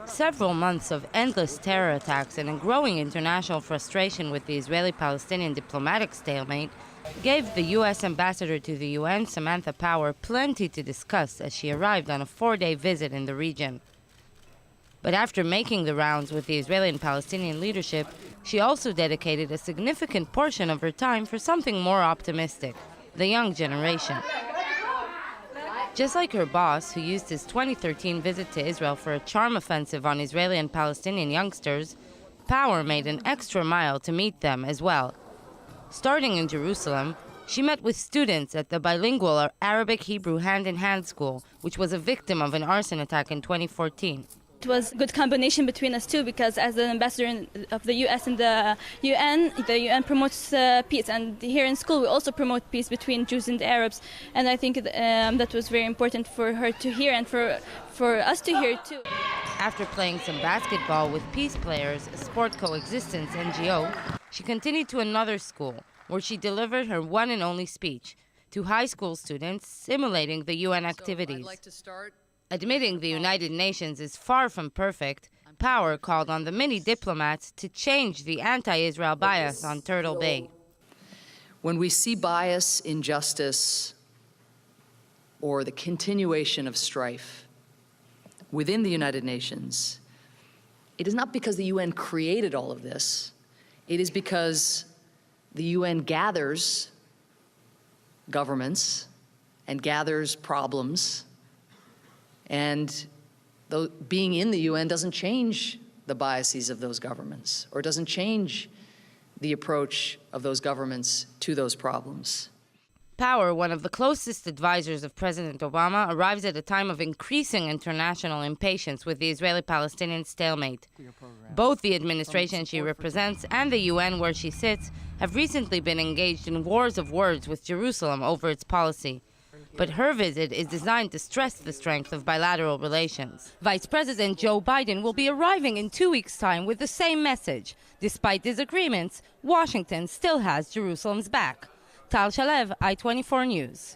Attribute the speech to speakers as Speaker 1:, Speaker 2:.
Speaker 1: Several months of endless terror attacks and a growing international frustration with the Israeli-Palestinian diplomatic stalemate gave the U.S. ambassador to the UN, Samantha Power, plenty to discuss as she arrived on a 4-day visit in the region. But after making the rounds with the Israeli and Palestinian leadership, she also dedicated a significant portion of her time for something more optimistic, the young generation. Just like her boss, who used his 2013 visit to Israel for a charm offensive on Israeli and Palestinian youngsters, Power made an extra mile to meet them as well. Starting in Jerusalem, she met with students at the bilingual Arabic-Hebrew hand-in-hand school, which was a victim of an arson attack in 2014.
Speaker 2: It was a good combination between us two because as an ambassador of the U.S. and the UN promotes peace, and here in school we also promote peace between Jews and Arabs, and I think that was very important for her to hear and for us to hear too.
Speaker 1: After playing some basketball with Peace Players, a sport coexistence NGO, she continued to another school where she delivered her one and only speech to high school students simulating the UN activities. Admitting the United Nations is far from perfect, Power called on the many diplomats to change the anti-Israel bias on Turtle Bay.
Speaker 3: When we see bias, injustice, or the continuation of strife within the United Nations, it is not because the UN created all of this. It is because the UN gathers governments and gathers problems. And being in the UN doesn't change the biases of those governments or doesn't change the approach of those governments to those problems.
Speaker 1: Power, one of the closest advisors of President Obama, arrives at a time of increasing international impatience with the Israeli-Palestinian stalemate. Both the administration she represents and the UN where she sits have recently been engaged in wars of words with Jerusalem over its policy. But her visit is designed to stress the strength of bilateral relations. Vice President Joe Biden will be arriving in 2 weeks' time with the same message. Despite disagreements, Washington still has Jerusalem's back. Tal Shalev, I-24 News.